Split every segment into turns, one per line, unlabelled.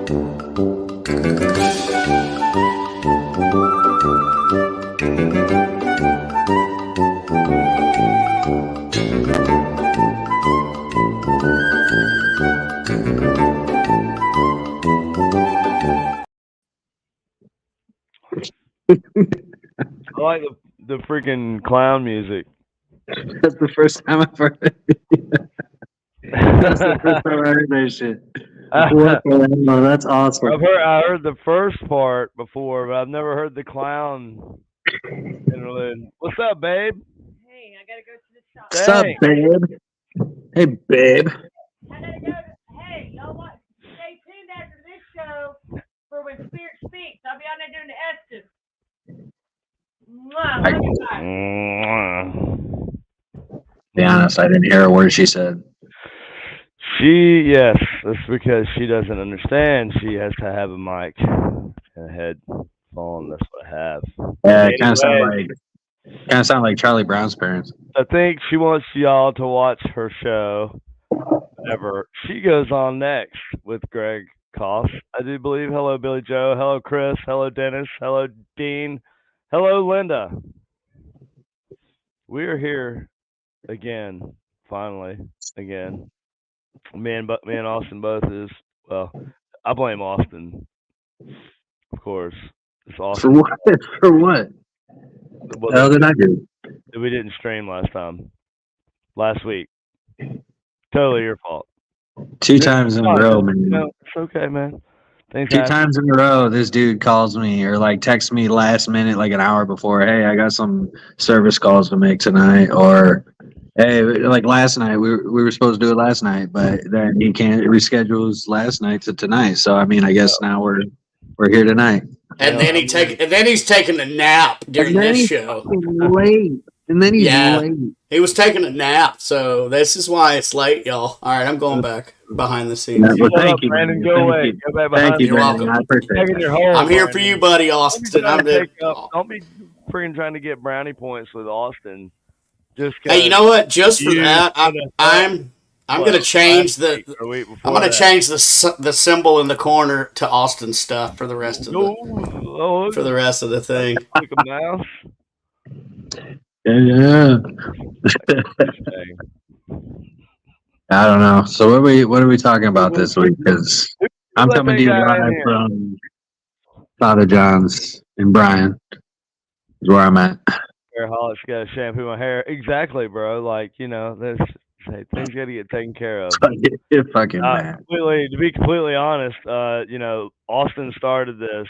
I like the freaking clown music.
That's the first time I've heard it. That's the first time I heard that shit. What the hell? That's awesome.
I heard the first part before, but I've never heard the clown interlude. What's up, babe?
Hey, I gotta go to the shop.
What's up, babe? Hey, babe.
I gotta go. Hey, y'all want? Stay tuned after this show for when Spirit speaks. I'll be on there doing the Estes. Mwah, love you guys.
Be honest, I didn't hear a word she said.
Yes, that's because she doesn't understand. She has to have a mic and a headphone. That's what I have.
Yeah, it kind of sound like Charlie Brown's parents.
I think she wants y'all to watch her show. Whatever. She goes on next with Greg Koss, I do believe. Hello, Billy Joe. Hello, Chris. Hello, Dennis. Hello, Dean. Hello, Linda. We are here again, finally, again. Me and Austin both is, well, I blame Austin, of course. It's Austin.
For what? For what? What the hell did I do?
We didn't stream last week. Totally your fault.
Two times in a row, man.
No, it's okay, man.
Two times in a row, this dude calls me or like texts me last minute, like an hour before. Hey, I got some service calls to make tonight. Or hey, like last night, we were supposed to do it last night, but then he can't reschedules last night to tonight. So I mean, I guess now we're here tonight.
And then he's taking a nap during this show.
Late. And then he's late.
He was taking a nap, so this is why it's late, y'all. All right, I'm going back behind the scenes.
Well, thank you,
Brandon. Go away. Go back behind.
Thank you, Brandon. I appreciate it.
I'm here for you, buddy, Austin.
Don't be freaking trying to get brownie points with Austin.
Hey, you know what? Just for that, I'm going to change the symbol in the corner to Austin stuff for the rest of the thing.
Like a mouse.
Yeah. I don't know. So what are we talking about this week? Because I'm coming to you live from Father John's in Bryan. Is where I'm at.
Hairholics gotta shampoo my hair. Exactly, bro. Like, you know, things gotta get taken care of.
You're fucking mad.
To be completely honest, you know, Austin started this.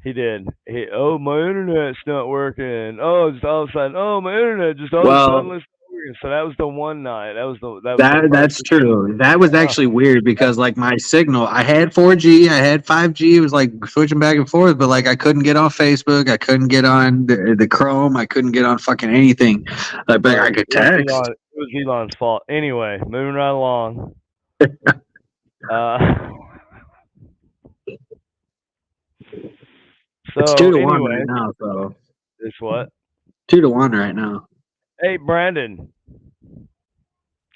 He did. My internet's not working. Oh, just all of a sudden, my internet just all of a sudden is working. So that was the one night. That's
true. That was actually weird because like my signal, I had 4G, I had 5G. It was like switching back and forth, but like I couldn't get on Facebook, I couldn't get on the Chrome, I couldn't get on fucking anything. But I could text.
It was Elon's fault. Anyway, moving right along.
It's 2-1 right now, so
it's what?
2-1 right now.
Hey, Brandon,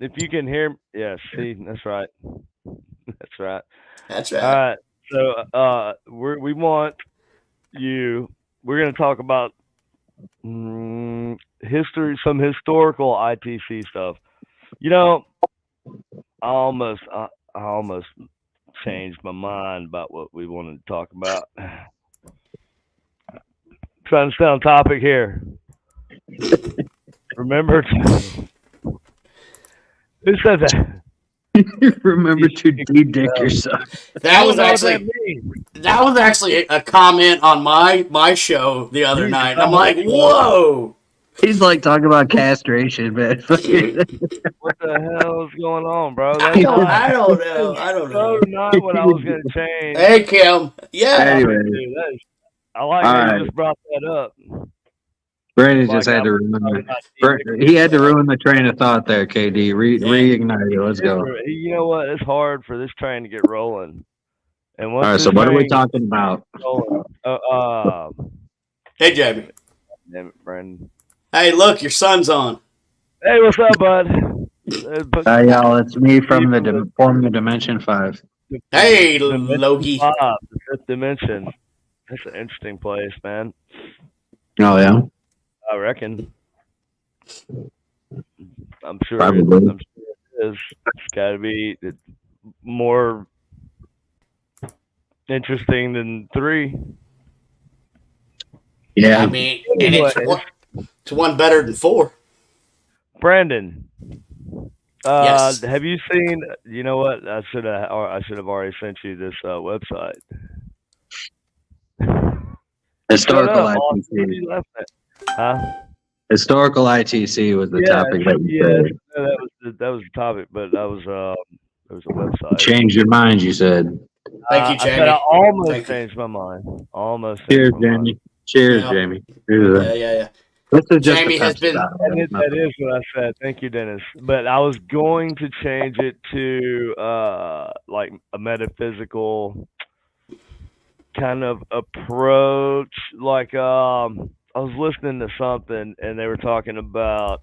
if you can hear, yes, see, that's right. That's right.
That's right.
All right, so we want you. We're going to talk about history, some historical ITC stuff. You know, I almost changed my mind about what we wanted to talk about. Trying to stay on topic here. Remember who said that?
Remember to de-dick yourself.
That was actually a comment on my show the other night. I'm like, whoa.
He's like talking about castration, man.
What the hell is going on, bro?
I don't know.
Not what I was going to change.
Hey, Kim. Yeah.
Anyway.
I like how you just brought that up.
Brandon just had to ruin he had to ruin the train of thought there, KD. Reignite it. Let's go.
You know what? It's hard for this train to get rolling. And
all right, so what are we talking about?
Hey, Jamie.
Damn it, Brandon.
Hey, look, your son's on.
Hey, what's up, bud?
Hi, y'all. It's me from the Dimension 5.
Hey,
Dimension
Logie.
5, the fifth dimension. That's an interesting place, man.
Oh yeah,
I reckon. I'm sure.
probably.
I'm sure it is. It's got to be more interesting than 3.
Yeah.
I mean, and it's one better than 4.
Brandon,
Yes.
have you seen? You know what? I should have already sent you this website.
Historical
Shut up, Austin. What are
ITC.
you laughing at? Huh?
Historical ITC was the topic that you
Yes,
said.
that was the topic, but that was a website.
Changed your mind, you said.
Thank you,
I said I
Jamie.
almost
Thank you.
changed my mind. Almost
Cheers,
changed my mind.
Jamie. Cheers,
Yeah.
Jamie. Here's
Yeah.
This is just
Jamie
a
has
Pepsi
been-
bottle.
That is what I said. Thank you, Dennis. But I was going to change it to like a metaphysical kind of approach. Like I was listening to something and they were talking about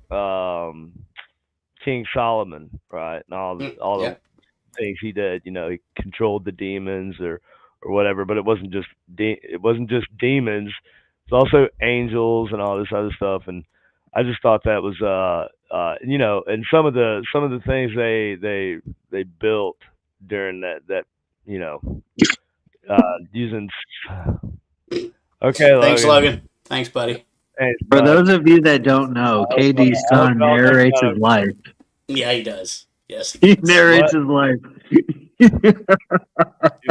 King Solomon, right? And all
Yeah.
the things he did. You know, he controlled the demons or whatever. But it wasn't just demons. It's also angels and all this other stuff. And I just thought that was you know, and some of the things they built during that you know using. Okay, Logan.
Thanks, Logan. Thanks, buddy.
Thanks,
For
bud.
those of you that don't know, KD's son narrates his life.
Yeah, he does. Yes.
He narrates his life.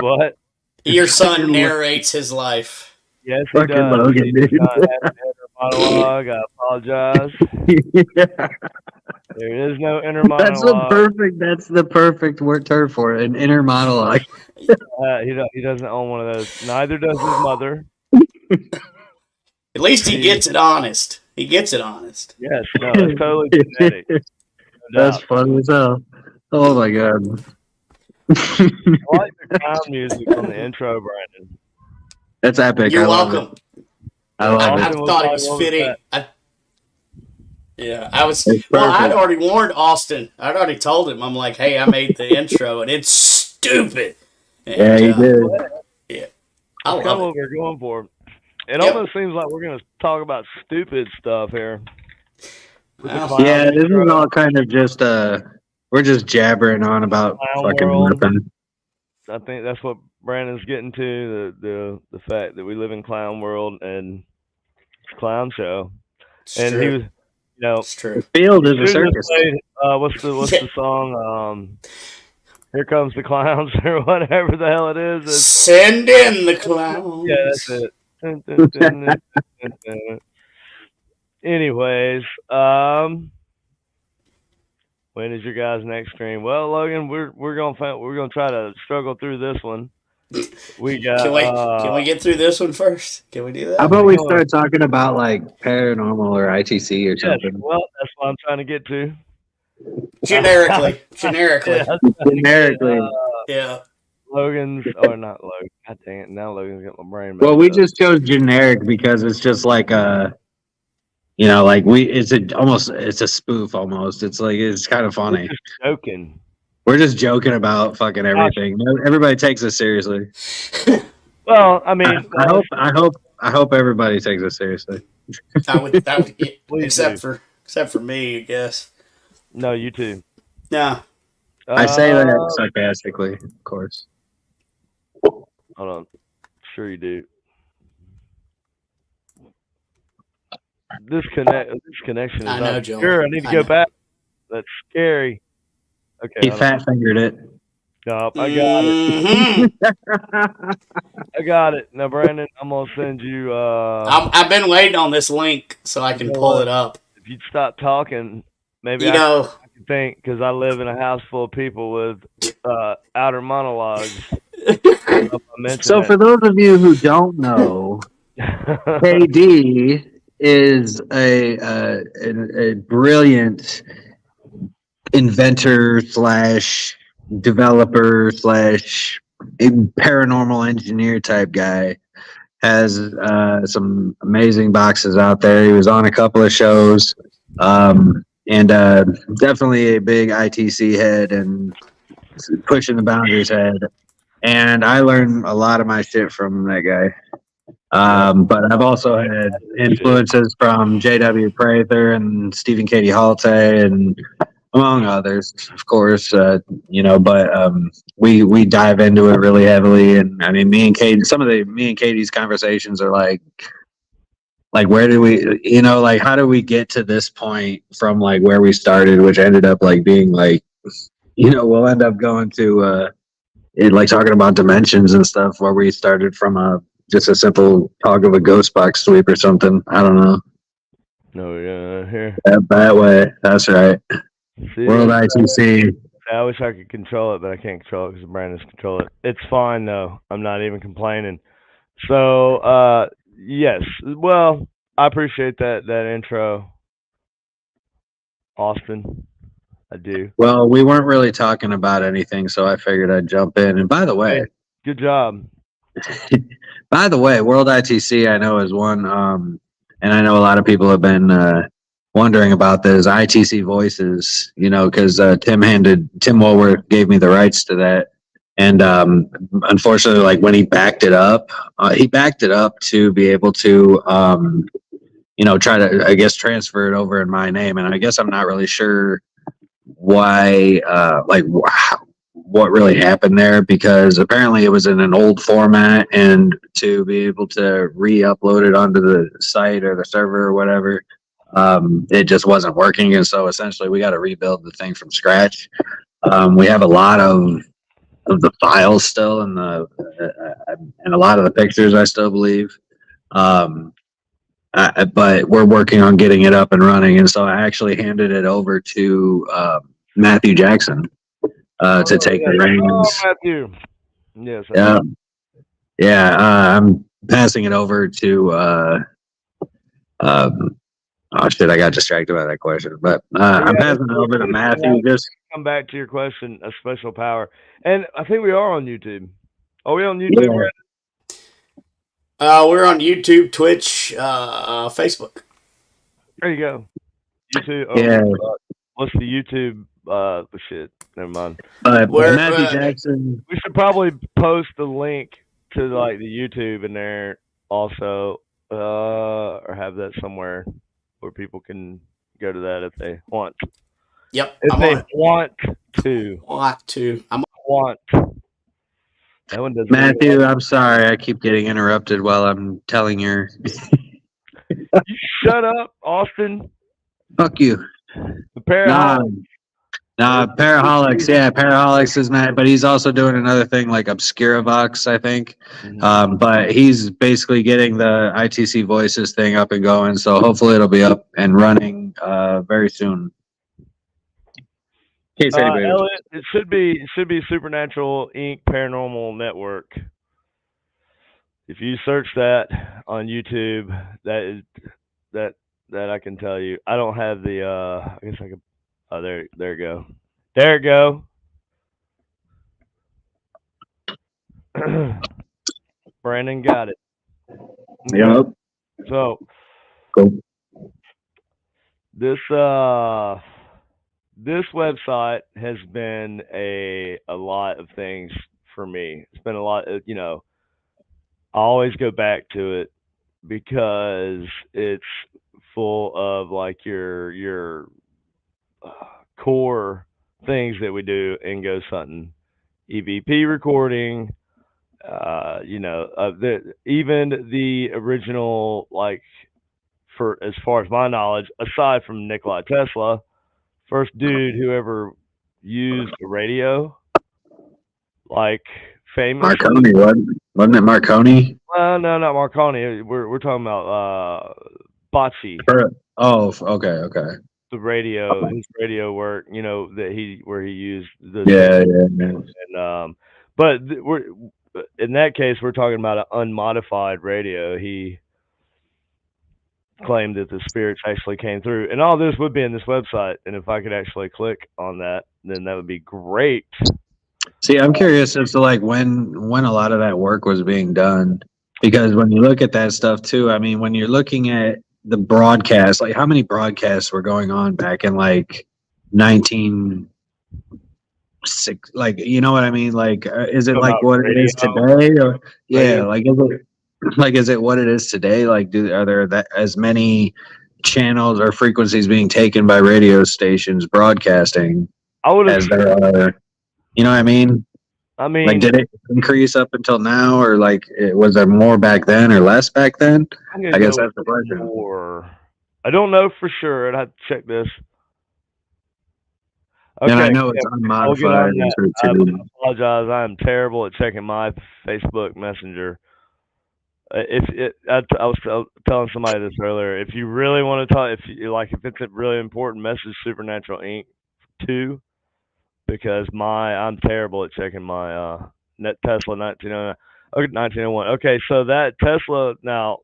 What?
Your son narrates his life.
Yes, he
Fucking
does.
Logan,
He
dude.
does not have an inner monologue. I apologize. There is no inner monologue.
That's the perfect word term for it, an inner monologue.
He doesn't own one of those. Neither does his mother.
At least he gets it honest. He gets it honest.
Yes, no, it's totally genetic. No
That's
doubt.
funny as hell. Oh my god.
I like the clown music on the intro, Brandon.
That's epic.
You're
I love
welcome.
it. I love
I
it.
thought it was
What was
fitting. I was.
It's
Well, I'd
perfect.
already warned Austin. I'd already told him. I'm like, hey, I made the intro, and it's stupid. And,
Yeah, you did.
Yeah,
That's
I
kind of
love
what
it.
we're going for. It
Yep.
almost seems like we're going to talk about stupid stuff here.
Well,
Yeah, this is all kind of just we're just jabbering on about
Clown
fucking
world.
nothing.
I think that's what Brandon's getting to, the fact that we live in clown world and it's a clown show.
it's
And
true.
he was, you know,
It's true.
Field is a
should've
circus.
played, what's the song? Here Comes the Clowns or whatever the hell it is. It's,
Send in the clowns.
yeah, that's it. Dun, dun, dun, dun, dun, dun. Anyways, when is your guys' next stream? Well, Logan, we're gonna try to struggle through this one. We got.
Can we get through this one first? Can we do that?
How about we start talking about like paranormal or ITC or
Yes,
something?
well, that's what I'm trying to get to.
Generically.
Yeah,
Generically.
Yeah.
Logan's or not Logan. God dang it! Now Logan's got my brain.
Well, we
messed up.
just chose generic because it's just like you know, like it's a spoof almost. It's like it's kind of funny.
We're just joking.
We're just joking about fucking everything. Everybody takes us seriously.
Well, I mean,
I hope everybody takes us seriously.
That would
Please
except for me, I guess.
no, you too.
No.
I say that sarcastically, of course.
Hold on. Sure you do. This connection is
I know,
not
Joel.
sure. I need to
I
go
know.
back. That's scary. Okay.
He
hold on.
fat fingered it.
Nope, I got it.
Mhm.
I got it. Now, Brandon, I'm gonna send you.
I've been waiting on this link so I can
You know
pull
what?
it up.
If you'd stop talking, maybe
You
I
know,
can think because I live in a house full of people with outer monologues.
So for those of you who don't know, KD is a brilliant inventor slash developer slash paranormal engineer type guy. Has some amazing boxes out there. He was on a couple of shows, and definitely a big ITC head and pushing the boundaries head. and I learned a lot of my shit from that guy. But I've also had influences from J.W. Prather and Stephen Katie Halte and among others, of course. But we dive into it really heavily, and I mean, me and Katie's conversations are like where do we, like how do we get to this point from like where we started, which ended up like being like, we'll end up going to like talking about dimensions and stuff where we started from just a simple talk of a ghost box sweep or something. I don't know.
No, yeah, here.
That way. That's right.
See,
World ITC.
I wish I could control it, but I can't control it because Brandon's control it. It's fine though. I'm not even complaining. So, yes. Well, I appreciate that intro, Austin. I do.
Well, we weren't really talking about anything, so I figured I'd jump in. And by the way,
good job.
World ITC I know is one, and I know a lot of people have been wondering about this ITC Voices, because Tim Woolworth gave me the rights to that, and unfortunately, like when he backed it up to be able to, try to, I guess, transfer it over in my name, and I guess I'm not really sure why, what really happened there, because apparently it was in an old format, and to be able to re-upload it onto the site or the server or whatever, it just wasn't working, and so essentially we got to rebuild the thing from scratch. We have a lot of the files still, and a lot of the pictures I still believe, but we're working on getting it up and running, and so I actually handed it over to Matthew Jackson to take the reins.
Oh, Matthew. Yes.
I'm passing it over to. Oh shit! I got distracted by that question, but I'm passing it over to Matthew. Just
come back to your question. A special power, and I think we are on YouTube. Are we on YouTube?
Yeah.
We're on YouTube, Twitch, Facebook.
There you go. YouTube.
Oh, yeah.
What's the YouTube? Shit. Never mind.
Matthew Jackson.
We should probably post the link to like the YouTube in there also, or have that somewhere where people can go to that if they want.
Yep.
If they want to. That one doesn't.
Matthew, I'm sorry. I keep getting interrupted while I'm telling your.
You shut up, Austin.
Fuck you.
The Paraholics.
Paraholics. Yeah, Paraholics is mad, but he's also doing another thing like Obscuravox, I think. Mm-hmm. But he's basically getting the ITC Voices thing up and going, so hopefully it'll be up and running very soon.
Elliot, it should be Supernatural Inc. Paranormal Network. If you search that on YouTube, that I can tell you. I don't have the. I guess I could. Oh, there you go. There you go. Brandon got it.
Yep.
So,
cool.
This website has been a lot of things for me. It's been a lot of, I always go back to it because it's full of like your core things that we do in ghost hunting, EVP recording, even the original, like, for as far as my knowledge, aside from Nikola Tesla, first dude who ever used a radio, like famous.
Marconi, wasn't it Marconi?
No, not Marconi. We're talking about Bocce.
Oh, okay.
The radio, his radio work, that he used the and but we're in that case we're talking about an unmodified radio. He claimed that the spirits actually came through, and all this would be in this website, and if I could actually click on that, then that would be great.
See, I'm curious as to like when a lot of that work was being done, because when you look at that stuff too, I mean, when you're looking at the broadcast, like how many broadcasts were going on back in like 19 like, you know what I mean? Like, is it
About
like what it is
radio.
today, or yeah,
Radio.
like is it what it is today? Like, are there that as many channels or frequencies being taken by radio stations broadcasting
I would
as
have.
there are? You know what I mean?
I
Like,
mean,
did it increase up until now, or like, was there more back then or less back then?
I'm gonna
I guess
go
that's the
with
question.
more. I don't know for sure. I'd have to check this.
And I
Okay,
know it's
yeah, I'll get
unmodified
on
and
that.
sort of
I
tuned.
apologize. I am terrible at checking my Facebook Messenger. I was telling somebody this earlier. If you really want to talk, if it's a really important message, Supernatural Inc. 2, because I'm terrible at checking my net Tesla 1909. Okay, 1901. Okay, so that Tesla now,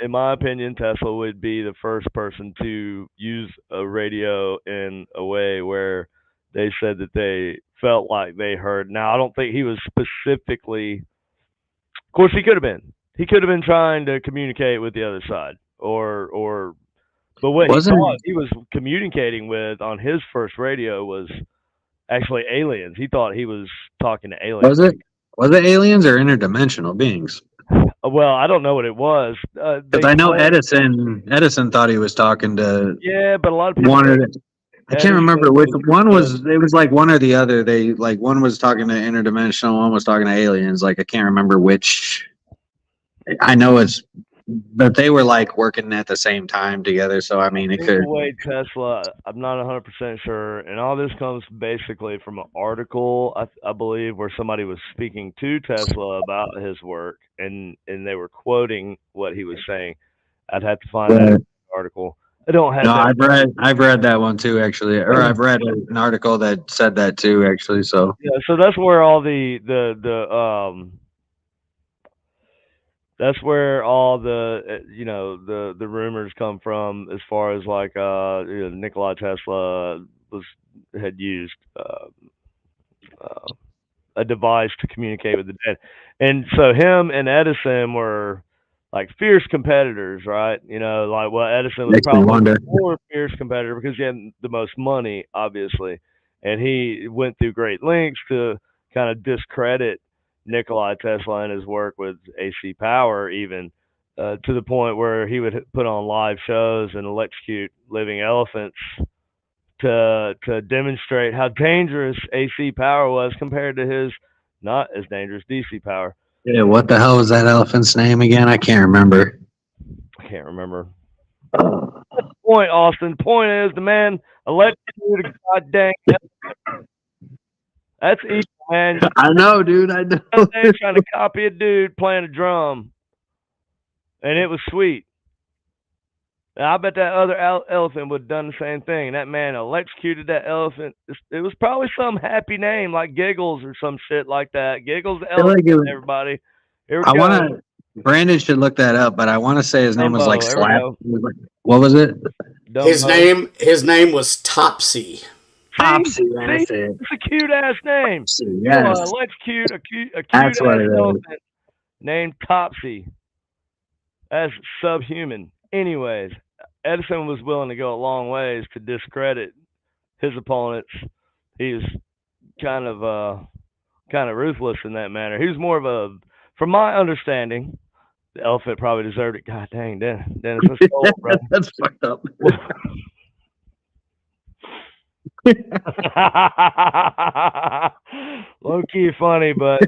in my opinion, Tesla would be the first person to use a radio in a way where they said that they felt like they heard. Now, I don't think he was specifically. Of course, he could have been. He could have been trying to communicate with the other side, or. But what he
Wasn't
thought he was communicating with on his first radio was actually aliens. He thought he was talking to aliens.
was it was it aliens or interdimensional beings?
Well, I don't know what it was.
Because
They
I know
claim,
Edison thought he was talking to
yeah, but a lot of people
one
say
of the, I can't
Edison
remember which
was
one was. It was like one or the other. They like one was talking to interdimensional, one was talking to aliens. Like I can't remember which. I know it's, but they were like working at the same time together. So I mean, it
think
could.
the way Tesla. I'm not 100% sure, and all this comes basically from an article I believe where somebody was speaking to Tesla about his work, and they were quoting what he was saying. I'd have to find that
Uh,
article. I don't have
no,
that.
I've read that one too, actually, or I've read an article that said that too, actually. So
Yeah, so that's where all that's where all the the rumors come from as far as like Nikola Tesla had used uh, a device to communicate with the dead, and so him and Edison were like fierce competitors, right? Like, well, Edison was
makes me
probably
wonder.
more fierce competitor because he had the most money, obviously, and he went through great lengths to kind of discredit Nikola Tesla and his work with AC power, even to the point where he would put on live shows and electrocute living elephants to demonstrate how dangerous AC power was compared to his not as dangerous DC power.
Yeah, what the hell was that elephant's name again? I can't remember.
I can't remember. Point, Austin. Point is the man electrocuted a goddamn. That's evil, man.
I know, dude. I know.
They're trying to copy a dude playing a drum, and it was sweet. And I bet that other elephant would have done the same thing. And that man electrocuted that elephant. It was probably some happy name like Giggles or some shit like that. Giggles the
I feel like
elephant,
it was,
everybody. Here we
I want
go.
to. Brandon should look that up, but I want to say his name was like
Dumbo. There we
Slap.
go.
What was it?
Dumbo.
His name was Topsy.
Topsy.
See,
That's it.
it's a cute ass name.
Topsy.
You want
Yes,
to electrocute a cute
that's what
ass
it is.
elephant named Topsy. That's subhuman. Anyways, Edison was willing to go a long ways to discredit his opponents. He was kind of ruthless in that manner. He was more of a, from my understanding, the elephant probably deserved it. God dang, Dennis, let's go, bro.
That's fucked up.
Low key funny, but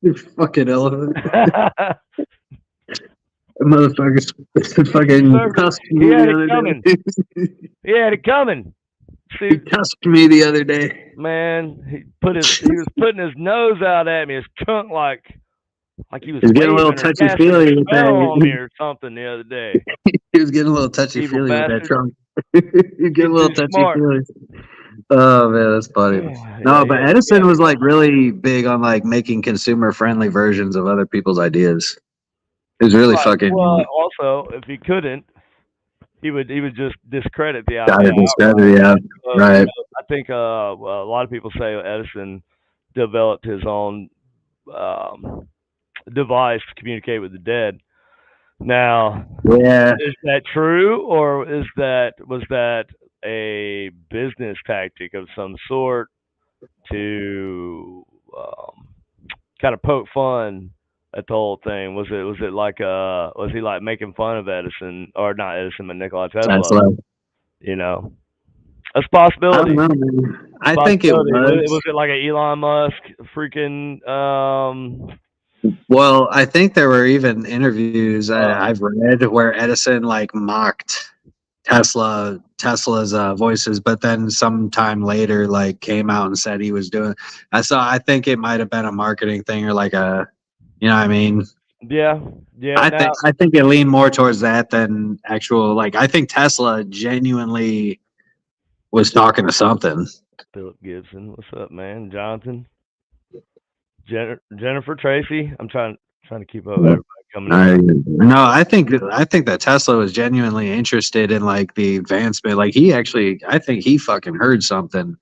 You fucking elephant. Motherfuckers fucking cussed
he
me
had
the
it
other
coming.
day.
He had it coming.
He
See,
cussed me the other day.
man, he was putting his nose out at me, his trunk like he was
He's getting a
waving
little
or
touchy
casting a
feely with
spell on me
that.
or something the other day.
He was getting a little touchy
Evil
feely with that
bastard.
trunk. He's getting a little
He's too
touchy
smart.
feely. Oh man, that's funny. No, but Edison was like really big on like making consumer friendly versions of other people's ideas. It was really fucking
Well, also, if he couldn't, he would just discredit the
got
idea
it
outright.
discovered, yeah. Right.
I think well, a lot of people say Edison developed his own device to communicate with the dead. Now,
Yeah.
is that true, or was that a business tactic of some sort? to kind of poke fun at the whole thing? Was it like was he like making fun of Edison, or not Edison, but Nikola
That's
Tesla?
like,
You know, that's a
I don't
possibility.
know, man. I think it
Possibility. Was
was.
it like an Elon Musk freaking
Well, I think there were even interviews
uh,
I've read where Edison like mocked Tesla's voices, but then sometime later like came out and said he was doing. I think it might have been a marketing thing or like a, you know what I mean.
yeah, yeah. Now
I think it leaned more towards that than actual like. I think Tesla genuinely was talking to something.
Philip Gibson, what's up, man? Jonathan, Jennifer Tracy. I'm trying to keep up with everybody coming in.
No, I think that Tesla was genuinely interested in like the advancement. Like he actually, I think he fucking heard something,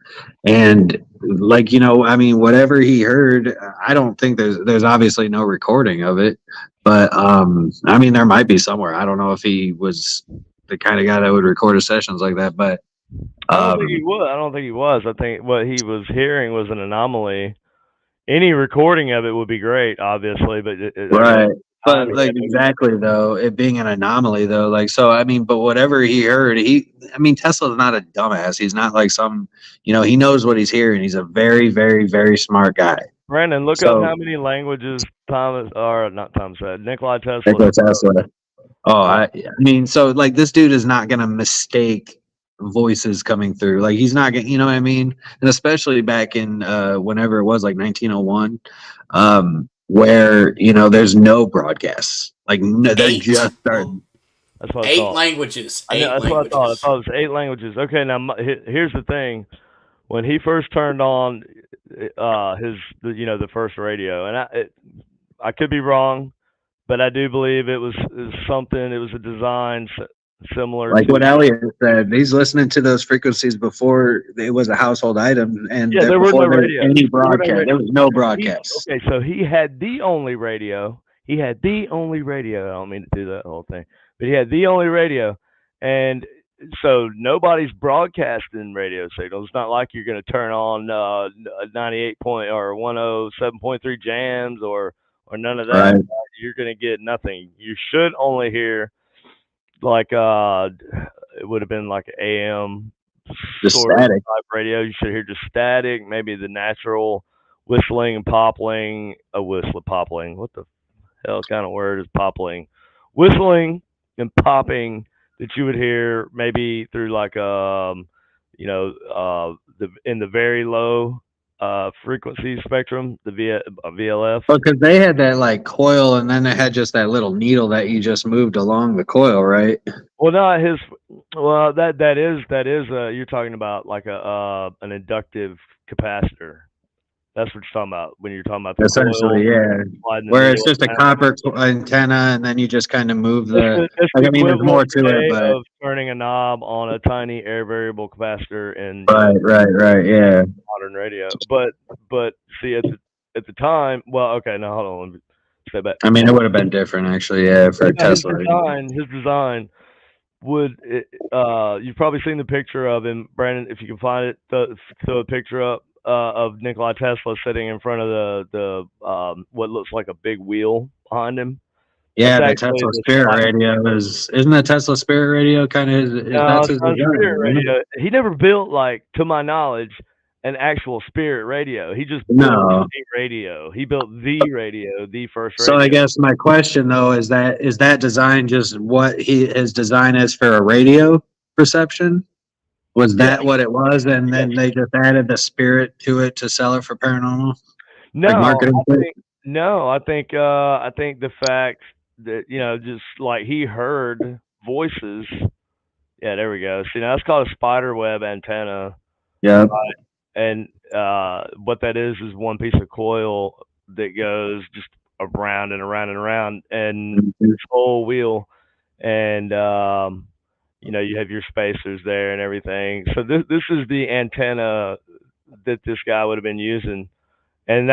and like I mean, whatever he heard, I don't think there's obviously no recording of it, but I mean, there might be somewhere. I don't know if he was the kind of guy that would record his sessions like that, but
I don't think he was. I don't think he was. I think what he was hearing was an anomaly. Any recording of it would be great, obviously, but I guess
right.
time
But
he
like
had to.
exactly though, it being an anomaly though, like so I mean, but whatever he heard, I mean Tesla's not a dumbass. He's not like some he knows what he's hearing. He's a very, very, very smart guy.
Brandon, look up
So
how many languages Thomas, or not Thomas, Nikola Tesla
Nikola
spoke.
Tesla. Oh,
Uh,
I mean, so like this dude is not gonna mistake voices coming through. Like he's not gonna, you know what I mean? And especially back in whenever it was like 1901, where there's no broadcasts. Like no, they're
Eight.
just starting.
that's what I
Eight
thought.
languages.
I know
Eight
that's what I thought. I
languages.
thought it was 8 languages. Okay, now here's the thing. When he first turned on the first radio, and I could be wrong, but I do believe it was something. It was a design similar
Like
to.
what Elliot said, he's listening to those frequencies before it was a household item, and
Yeah, there were no
before there was
radios.
any
There were no
broadcast,
radios.
there was no
He
broadcasts.
Okay, so he had the only radio. He had the only radio. I don't mean to do that whole thing, but he had the only radio, and so nobody's broadcasting radio signals. It's not like you're going to turn on 98 point or 107.3 jams or none of that.
Right,
You're going to get nothing. You should only hear like it would have been like AM
just
sort of
static.
type radio. You should hear just static, maybe the natural whistling and popping. A whistle popping. What the hell kind of word is popping? Whistling and popping that you would hear maybe through like the in the very low frequency spectrum, the VLF.
Because they had that like coil, and then they had just that little needle that you just moved along the coil, right?
Well, not his. Well, that is you're talking about like an inductive capacitor. That's what you're talking about when you're talking about the coil
Essentially, yeah.
sliding the
Where it's
needle
just a
around.
copper antenna, and then you just kind of move the.
It's
Like,
the
I mean, there's more
equivalent
to it,
today
but
of turning a knob on a tiny air variable capacitor in
right, yeah.
modern radio. But see at the time, well, okay, now hold on, let me step back.
I mean, it would have been different, actually, yeah, for
Now,
Tesla.
his design you've probably seen the picture of him, Brandon. If you can find it, throw a picture up of Nikola Tesla sitting in front of the what looks like a big wheel behind him.
Yeah,
That's
the
actually
Tesla
the
Spirit
slide.
Radio isn't the Tesla Spirit Radio kind of is
No,
that's
it's
his
not a Spirit
design, isn't it?
radio. He never built, like, to my knowledge, an actual Spirit radio. He just built
No.
a radio. He built the radio, the first
So I
radio.
guess my question though is that design just what his design is for a radio reception? Was
Yeah,
that what it was, and
yes.
then they just added the spirit to it to sell it for paranormal,
No,
like marketing?
I think the fact that, just like he heard voices. Yeah, there we go. See, now that's called a spider web antenna.
Yeah.
And what that is one piece of coil that goes just around and around and around, and this whole wheel, and you have your spacers there and everything. So this is the antenna that this guy would have been using, and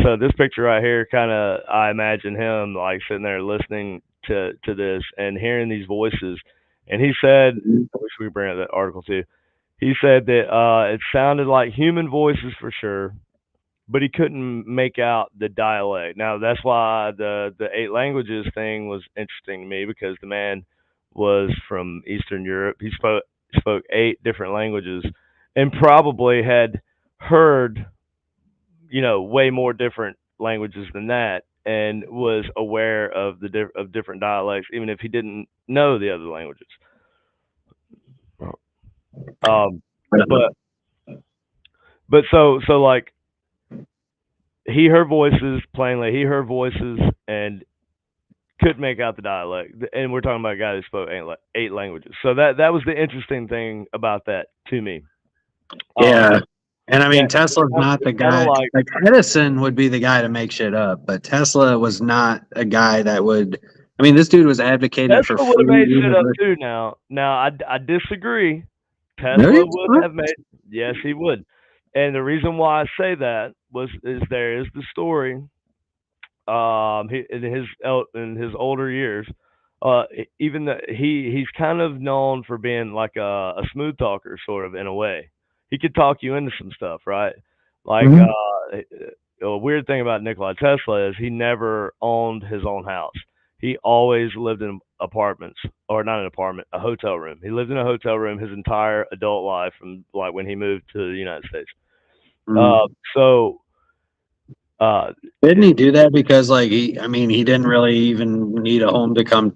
so this picture right here, kind of, I imagine him like sitting there listening to this and hearing these voices, and he said, I wish we bring up that article too. he said that it sounded like human voices for sure, but he couldn't make out the dialect. Now that's why the 8 languages thing was interesting to me, because the man was from Eastern Europe. He spoke 8 different languages, and probably had heard, way more different languages than that, and was aware of of different dialects, even if he didn't know the other languages. Um, but so like, he heard voices plainly. He heard voices and couldn't make out the dialect. And we're talking about a guy who spoke 8 languages. So that was the interesting thing about that to me.
Yeah. And I mean,
Yeah,
Tesla's not the
it's kind of
guy.
like
Like Edison would be the guy to make shit up, but Tesla was not a guy that would. I mean, this dude was advocating for
Tesla would have
free
made shit up
university.
too. Now I disagree.
No,
Tesla would have made. Yes, he would. And the reason why I say that is there is the story. In his older years, even he's kind of known for being like a smooth talker, sort of, in a way. He could talk you into some stuff, right? Like,
Mhm.
a weird thing about Nikola Tesla is he never owned his own house. He always lived in apartments, or not an apartment, a hotel room. He lived in a hotel room his entire adult life, from like when he moved to the United States.
Mhm.
So, uh,
Didn't he do that because, like, I mean, he didn't really even need a home to come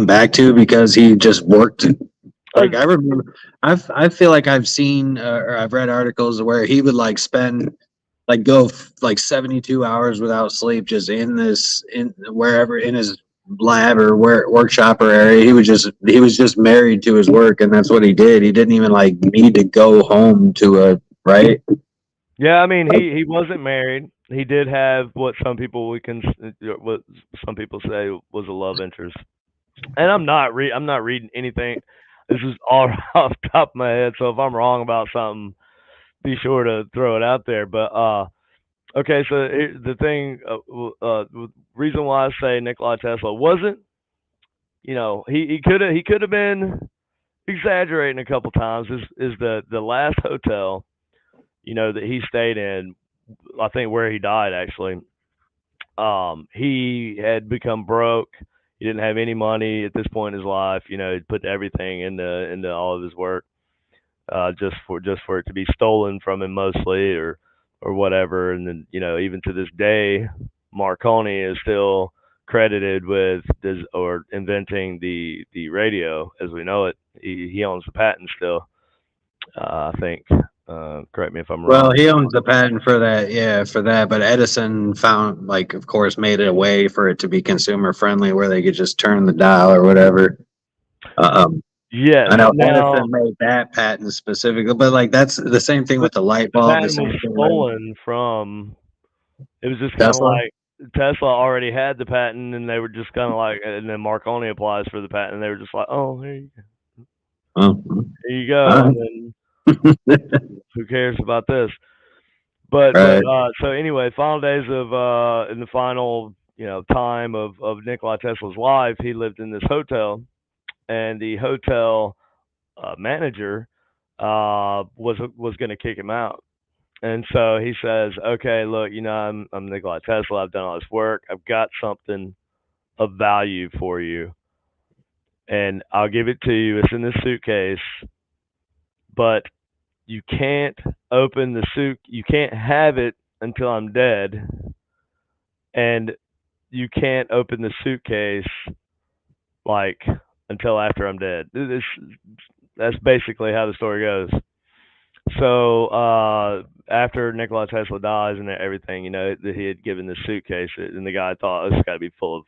back to because he just worked. Like, I remember, I feel like I've seen or I've read articles where he would like spend like go like 72 hours without sleep just in wherever in his lab or workshop or area. He was just married to his work, and that's what he did. He didn't even like need to go home to a right.
Yeah, I mean, he wasn't married. He did have what some people say was a love interest. And I'm not reading anything. This is all off the top of my head. So if I'm wrong about something, be sure to throw it out there. But okay, so the thing, reason why I say Nikola Tesla wasn't, he could have been exaggerating a couple times. Is the last hotel, that he stayed in, I think where he died actually. He had become broke. He didn't have any money at this point in his life. He'd put everything into all of his work, just for it to be stolen from him mostly, or whatever. And then, even to this day, Marconi is still credited with or inventing the radio as we know it. He owns the patent still, I think. Correct me if I'm
Well,
wrong.
he owns the patent for that, yeah, for that. But Edison found, like, of course, made it a way for it to be consumer friendly, where they could just turn the dial or whatever. Um,
Yes.
I know
Now
Edison made that patent specifically, but like that's the same thing
the,
with the light
the
bulb. The
patent was
same thing with
stolen from. It was just kind of
Tesla.
like Tesla already had the patent, and they were just kind of like, and then Marconi applies for the patent, and they were just like, oh,
Oh,
here you go,
all
and then who cares about this? But
right.
so anyway, final days of in the final time of Nikola Tesla's life, he lived in this hotel, and the hotel manager was going to kick him out. And so he says, "Okay, look, I'm Nikola Tesla. I've done all this work. I've got something of value for you, and I'll give it to you. It's in this suitcase, but you can't open the suit. You can't have it until I'm dead, and you can't open the suitcase like until after I'm dead." That's basically how the story goes. So after Nikola Tesla dies and everything, that he had given this suitcase, and the guy thought, it's got to be full of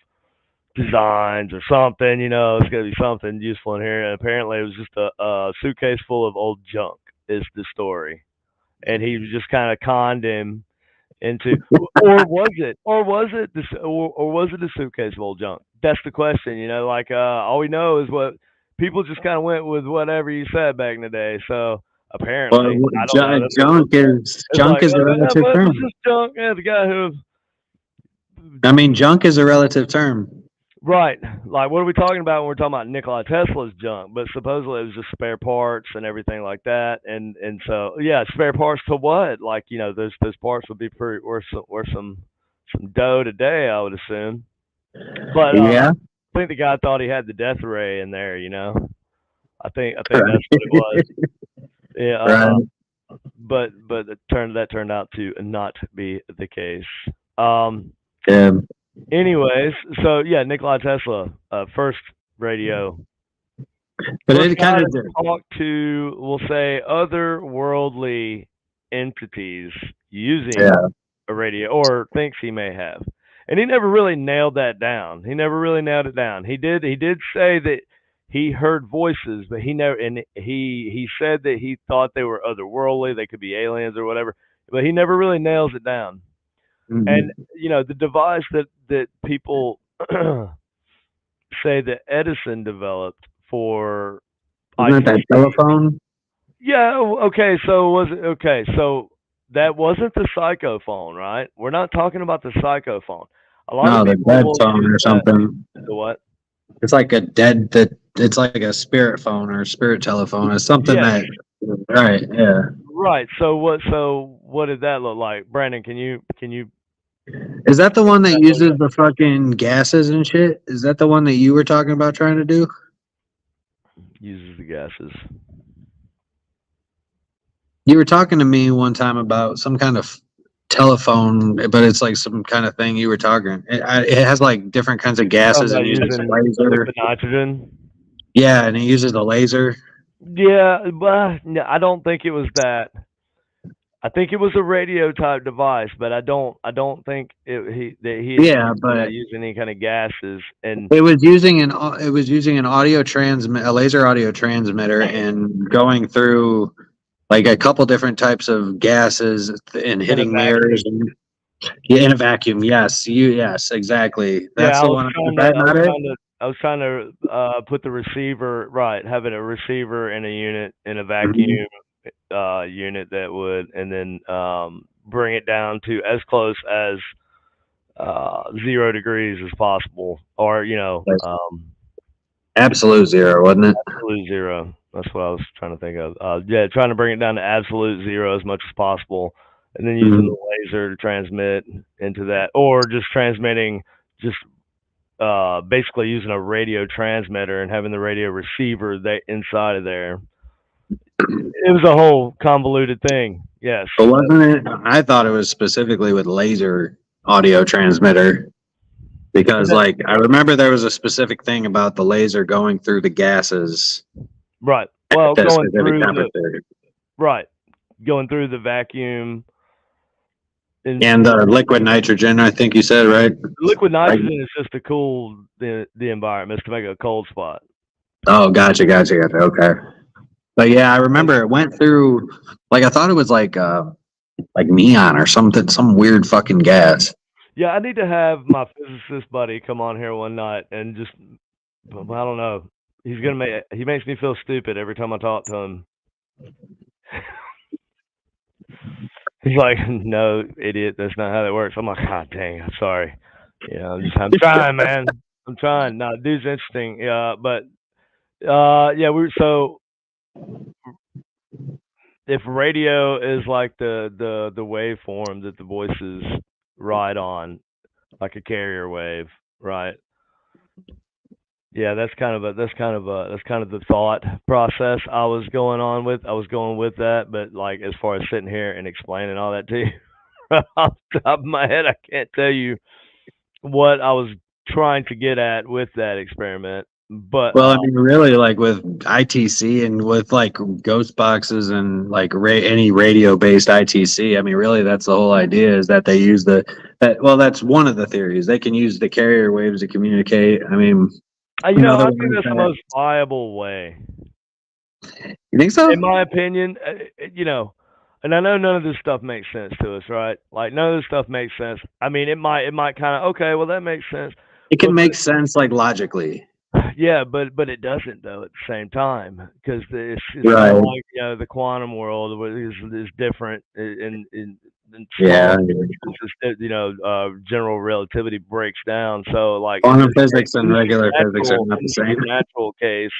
designs or something. It's got to be something useful in here. And apparently, it was just a suitcase full of old junk. Is the story, and he just kind of conned him into, or was it a suitcase of old junk? That's the question. Like all we know is what people just kind of went with whatever you said back in the day. So
Well,
apparently, I don't know. That's what it
junk
looks like.
is
It's like,
a relative
but
term.
was this junk? Yeah, the guy who.
I mean, junk is a relative term.
Right. Like, what are we talking about when we're talking about Nikola Tesla's junk? But supposedly it was just spare parts and everything like that. And so yeah, spare parts to what? Like, those parts would be pretty worth some dough today, I would assume. But
Yeah.
I think the guy thought he had the death ray in there. I think
Right.
that's what it was. Yeah.
Right.
But that turned out to not be the case.
Yeah.
Anyways, so yeah, Nikola Tesla, first radio,
But
first
it
guy
kind
to
of
talk to, we'll say, otherworldly entities using
yeah.
a radio, or thinks he may have, and he never really nailed that down. He never really nailed it down. He did say that he heard voices, but he never, and he said that he thought they were otherworldly, they could be aliens or whatever, but he never really nails it down. And
Mhm.
the device that people say that Edison developed for
Isn't that
ITC.
telephone?
Yeah, okay, so was it okay, so that wasn't the psycho phone, right? We're not talking about the psycho phone. A lot of
No, the
people
dead
will
phone
use
or
that.
something.
The what?
It's like a dead that it's like a spirit phone or spirit telephone. It's something
Yes,
that right, yeah.
right. So what did that look like? Brandon, can you
Is that the
what
one
did
that
that look
uses
like?
the fucking gases and shit? Is that the one that you were talking about trying to do?
Uses the gases.
You were talking to me one time about some kind of telephone, but it's like some kind of thing you were talking. It has like different kinds of
Talking
gases
about
and uses a
using
laser.
liquid nitrogen.
Yeah, and it uses a laser.
Yeah, but no, I don't think it was that. I think it was a radio type device, but I don't think that he had
Yeah, but
used any kind of gases. And
it was using an a laser audio transmitter and going through like a couple different types of gases and
in a
hitting mirrors
vacuum.
and yeah, in a vacuum. Yes, exactly.
Yeah,
That's the one. Is that not it?
I was trying to put the receiver right, having a receiver in a unit in a
Mhm.
vacuum unit that would, and then bring it down to as close as 0 degrees as possible, or
That's absolute zero, wasn't it?
absolute zero. That's what I was trying to think of. Yeah, trying to bring it down to absolute zero as much as possible, and then using
Mhm.
the laser to transmit into that, or just transmitting, just basically using a radio transmitter and having the radio receiver inside of there. It was a whole convoluted thing. Yes.
But wasn't it? I thought it was specifically with laser audio transmitter because, like, I remember there was a specific thing about the laser going through the gases
Right.
at
Well,
that specific temperature.
right, going through the vacuum and
And liquid nitrogen, I think you said, right?
liquid
Like,
nitrogen is just to cool the environment, it's to make it a cold spot.
oh, gotcha. Okay. But yeah, I remember it went through, like, I thought it was like neon or something, some weird fucking gas.
Yeah, I need to have my physicist buddy come on here one night and just, I don't know. He makes me feel stupid every time I talk to him. He's like, "No, idiot, that's not how that works." I'm like, "God dang, I'm sorry." I'm trying, man. I'm trying. No, dude's interesting. Yeah, but yeah, so if radio is like the waveform that the voices ride on, like a carrier wave, right? Yeah, that's kind of the thought process I was going on with. I was going with that, but like as far as sitting here and explaining all that to you off the top of my head, I can't tell you what I was trying to get at with that experiment. But
Well, I mean, really, like with ITC and with like ghost boxes and like any radio-based ITC, I mean, really, that's the whole idea is that they use well, that's one of the theories. They can use the carrier waves to communicate. I mean,
I
another
think
one is
that's the
that.
most viable way,
You think
in
so?
my opinion. And I know none of this stuff makes sense to us, right? Like none of this stuff makes sense. I mean, it might kind of, okay, well that makes sense,
It can
but
make sense, like logically.
yeah, but it doesn't though at the same time, because it's kind of
Right.
like the quantum world is different, and
Yeah.
General relativity breaks down. So like
Quantum physics and regular physics are not the
in the
same.
supernatural case,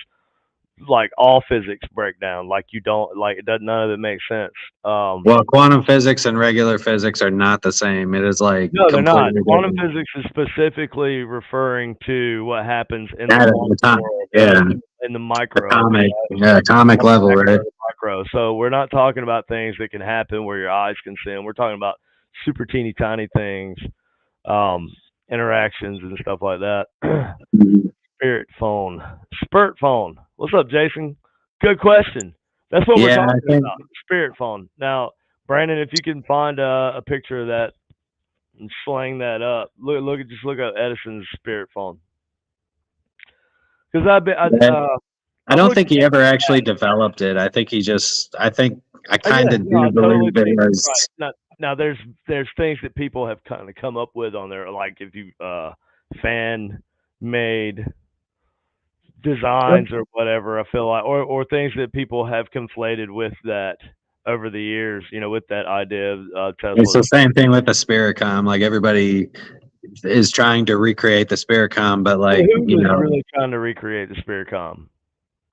like all physics break down. Like you don't like it does none of it makes sense.
Well, quantum physics and regular physics are not the same. It is like
No, they're not.
completely
Quantum
different.
physics is specifically referring to what happens in
That
the
is
quantum
the time.
world,
Yeah.
in the micro,
Atomic level, right?
micro. So we're not talking about things that can happen where your eyes can see them. We're talking about super teeny tiny things, interactions and stuff like that. Spirit phone, Spirit phone. What's up, Jason? Good question. That's what we're talking about. Spirit phone. Now, Brandon, if you can find a picture of that and slang that up, just look up Edison's Spirit phone. Because
I don't think he ever actually developed it. I think I kind of do believe it was.
Right. Now there's things that people have kind of come up with on there, like if you fan made designs or whatever. I feel like, or things that people have conflated with that over the years. With that idea of Tesla.
It's the same thing with the Spiritcom. Like everybody is trying to recreate the Spiritcom, but like
who's really trying to recreate the Spiritcom?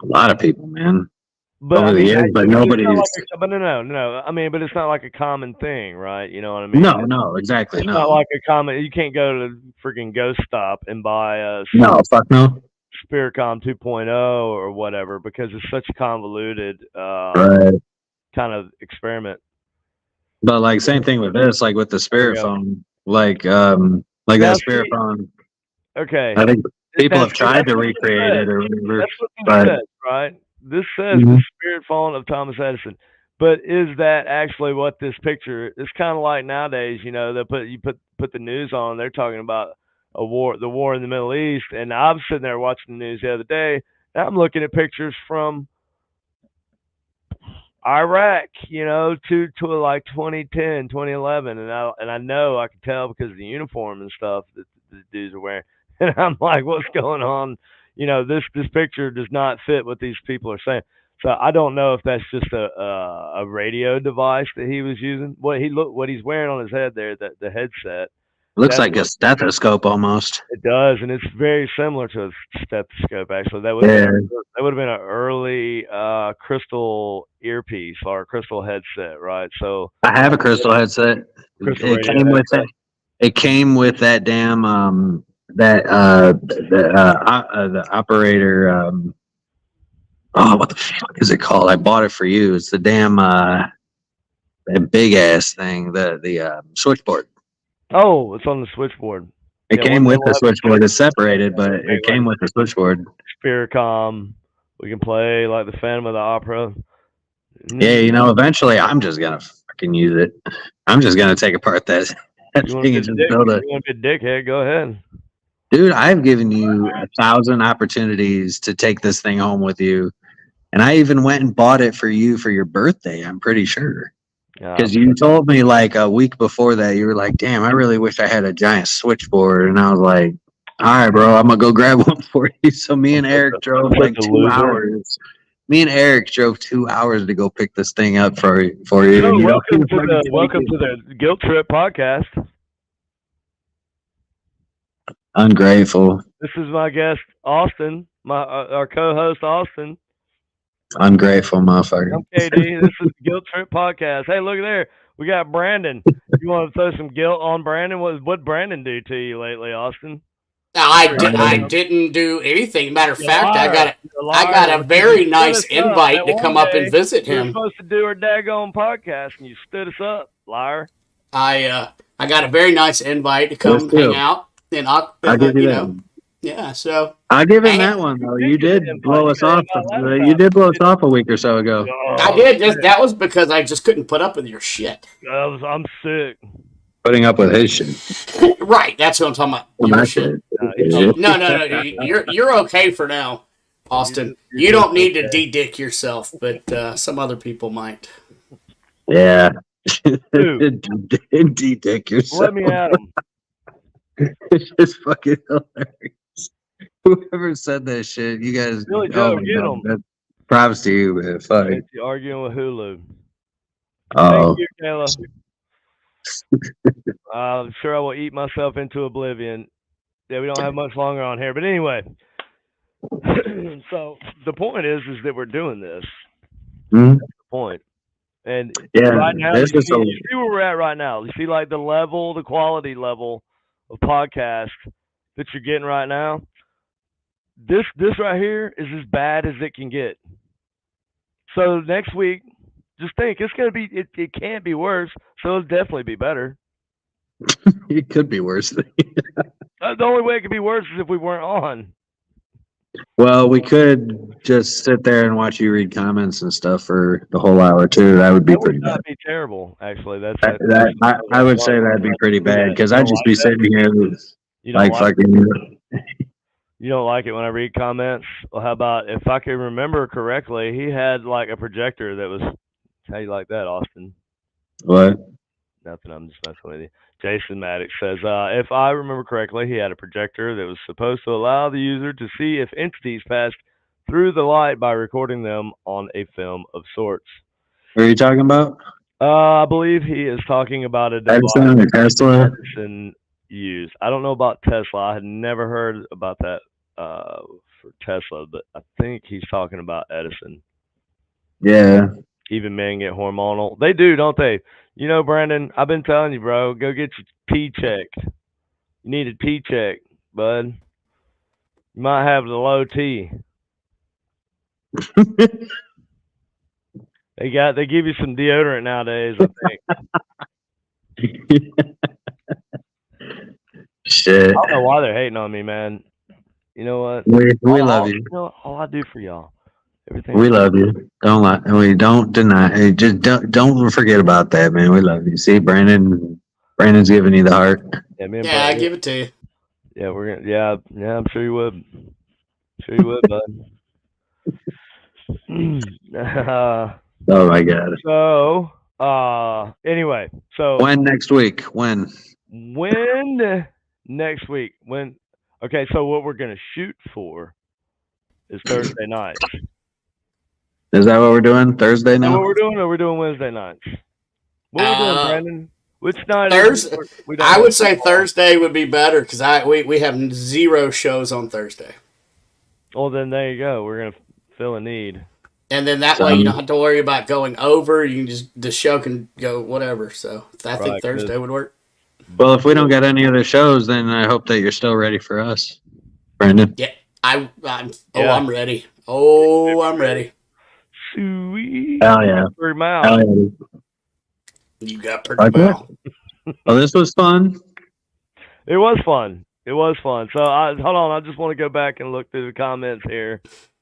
A lot of people, man.
But
over the years, but nobody's.
But no. I mean, but it's not like a common thing, right? You know what I mean?
No, exactly.
It's not like a common. You can't go to freaking Ghost Stop and buy a
fuck no.
Spiritcom 2.0 or whatever because it's such a convoluted
right.
kind of experiment.
But like same thing with this, like with the Spirit phone, like that Spirit phone.
Okay.
I think people have tried to recreate it, or
that's what this says, right? This says the Spirit phone of Thomas Edison. But is that actually what this picture? It's kind of like nowadays, they put the news on. They're talking about the war in the Middle East, and I was sitting there watching the news the other day. And I'm looking at pictures from Iraq, to like 2010, 2011, and I know I can tell because of the uniform and stuff that the dudes are wearing, and I'm like, what's going on? This picture does not fit what these people are saying. So I don't know if that's just a radio device that he was using. What he's wearing on his head there, the headset.
Looks like a stethoscope almost.
It does, and it's very similar to a stethoscope. Actually, that would have been an early crystal earpiece or a crystal headset, right? So
I have a crystal headset. It came with that damn the operator. What the fuck is it called? I bought it for you. It's the damn that big ass thing, the switchboard.
Oh, it's on the switchboard.
It came with the switchboard. It's separated, but it came with the switchboard.
Spiritcom. We can play like the Phantom of the Opera.
Yeah, eventually I'm just gonna fucking use it. I'm just gonna take apart that thing and just build it.
You want to be a dickhead? Go ahead.
Dude, I've given you 1,000 opportunities to take this thing home with you. And I even went and bought it for you for your birthday, I'm pretty sure. Because you told me like a week before that, you were like, damn, I really wish I had a giant switchboard. And I was like, all right, bro, I'm going to go grab one for you. So me and Eric drove like 2 hours. Me and Eric drove 2 hours to go pick this thing up for you.
Welcome to the Guilt Trip podcast.
Ungrateful.
This is my guest, Austin, our co-host, Austin.
Ungrateful motherfucker.
I'm KD. This is the Guilt Trip podcast. Hey, look at there. We got Brandon. You want to throw some guilt on Brandon? What Brandon do to you lately, Austin?
I didn't do anything. Matter of fact, I got a very nice invite to come up and visit him.
We were supposed to do our daggone podcast, and you stood us up, liar.
I got a very nice invite to come hang out. And I'll give you that. Yeah, so
I'll give him that one though. You did blow us off. You did blow us off a week or so ago.
I did. That was because I just couldn't put up with your shit.
I'm sick.
Putting up with his shit.
Right, that's what I'm talking about. Your shit. No. You're okay for now, Austin. You don't need to de-dick yourself, but some other people might.
Yeah. De-dick yourself.
Let me at him.
It's just fucking hilarious. Whoever said that shit, you guys.
Really, Joe, get them.
Props to you, man. Fuck.
Arguing with Hulu.
Oh.
Thank you, Kayla. I'm sure I will eat myself into oblivion. Yeah, we don't have much longer on here, but anyway. So the point is that we're doing this.
Mhm.
That's the point. And
Yeah,
right now,
this is
you see where we're at right now. You see, like the quality level of podcast that you're getting right now. This right here is as bad as it can get. So next week, just think it's gonna be. It can't be worse. So it'll definitely be better.
it could be worse.
The only way it could be worse is if we weren't on.
Well, we could just sit there and watch you read comments and stuff for the whole hour too. That would be pretty bad.
That'd be terrible, actually.
I would say that'd be pretty bad because I'd just be sitting here like fucking.
You don't like it when I read comments? Well, how about if I can remember correctly, he had like a projector that was. How you like that, Austin?
What?
Nothing. I'm just messing with you. Jason Maddox says, if I remember correctly, he had a projector that was supposed to allow the user to see if entities passed through the light by recording them on a film of sorts.
What are you talking about?
I believe he is talking about a device
Tesla.
Edison used. I don't know about Tesla. I had never heard about that for Tesla, but I think he's talking about Edison.
Yeah.
Even men get hormonal. They do, don't they? You know, Brandon, I've been telling you, bro, go get your T checked. You need a T check, bud. You might have the low T. They give you some deodorant nowadays, I think.
Shit.
I don't know why they're hating on me, man. You know what?
We love you.
You know all I do for y'all. Everything.
We love you. Don't lie. We don't deny. Just don't forget about that, man. We love you. See, Brandon's giving you the heart.
Yeah, I give it to you.
Yeah, we're gonna. Yeah, I'm sure you would. Sure you would, bud.
Oh my god.
So, anyway, so
when next week? When
next week? When? Okay, so what we're gonna shoot for is Thursday nights.
Is that what we're doing? Thursday now?
What we're doing, or we're doing Wednesday nights? What are we doing, Brandon? Which night?
Thursday. I would say Thursday would be better because we have 0 shows on Thursday.
Well, then there you go. We're gonna fill a need.
And then that way you don't have to worry about going over. You can the show can go whatever. So I think Thursday would work.
Well, if we don't get any other shows, then I hope that you're still ready for us, Brandon.
Yeah, I'm ready. Oh, I'm ready.
Sweet.
Hell yeah.
Hell yeah.
You got pretty well.
Well, this was fun.
It was fun. So hold on. I just want to go back and look through the comments here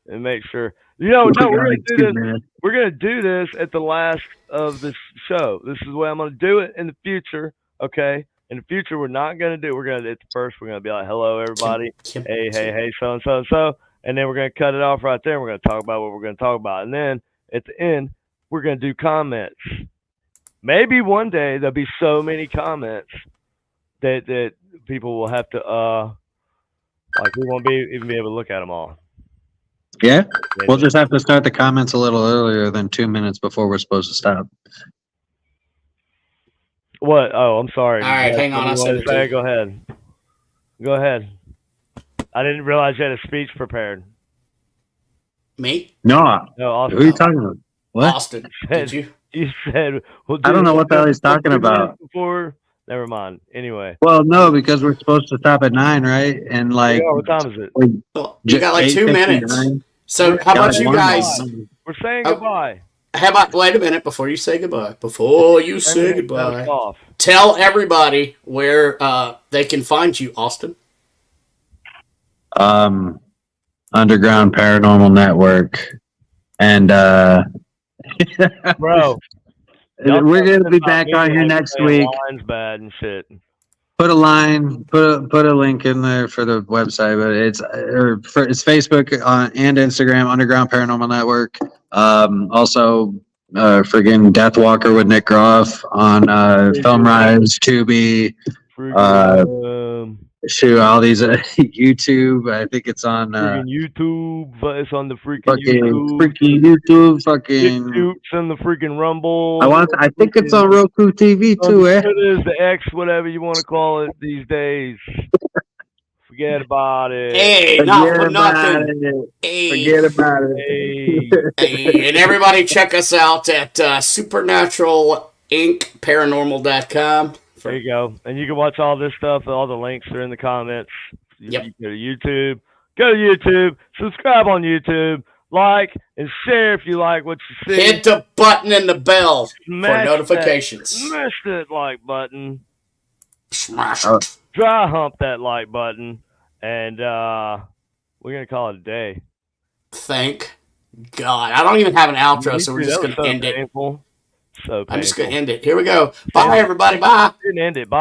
and make sure. No, we're gonna do this. We're gonna do this at the last of this show. This is the way I'm gonna do it in the future. Okay. In the future, we're not gonna do. We're gonna at the first. We're gonna be like, "Hello, everybody. Hey, so and so and so," and then we're gonna cut it off right there. And we're gonna talk about what we're gonna talk about, and then at the end, we're gonna do comments. Maybe one day there'll be so many comments that people will have to we won't even be able to look at them all.
Yeah, we'll just have to start the comments a little earlier than 2 minutes before we're supposed to stop.
What? Oh, I'm sorry.
All right, hang on.
Go ahead. I didn't realize you had a speech prepared.
Me?
No,
Austin.
Who are you talking about? What?
Austin, did you?
You said, well,
I don't know what the hell he's talking about.
Before, never mind. Anyway.
Well, no, because we're supposed to stop at 9, right? And
what time is it?
Well, you got like 2 minutes. So how about you guys?
We're saying goodbye.
How about wait a minute before you say goodbye? Tell everybody where they can find you, Austin.
Underground Paranormal Network, and
bro,
we're gonna be back on here next week.
Line's bad and shit.
Put a link in there for the website, but it's Facebook and Instagram, Underground Paranormal Network. Also, friggin' Deathwalker with Nick Groff on Film Rise, Tubi. Shoot, all these YouTube. I think it's on
Freaking YouTube. It's on the freaking
fucking
YouTube.
fucking.
Shoots and the freaking Rumble.
I think it's on Roku TV too.
It is the X, whatever you want to call it these days. Forget about it.
Hey, not for nothing. Hey.
Forget about it.
Hey, and everybody check us out at Supernatural Inc. Paranormal.com.
There you go. And you can watch all this stuff. All the links are in the comments.
Yep.
You go to YouTube. Go to YouTube. Subscribe on YouTube. Like and share if you like what you see.
Hit the button and the bell for notifications.
Smash that like button.
Smash it.
Dry hump that like button. And we're going to call it a day.
Thank God. I don't even have an outro, so we're just going to end it.
So painful.
I'm just going to end it. Here we go. Bye, everybody. Bye.
End it. Bye.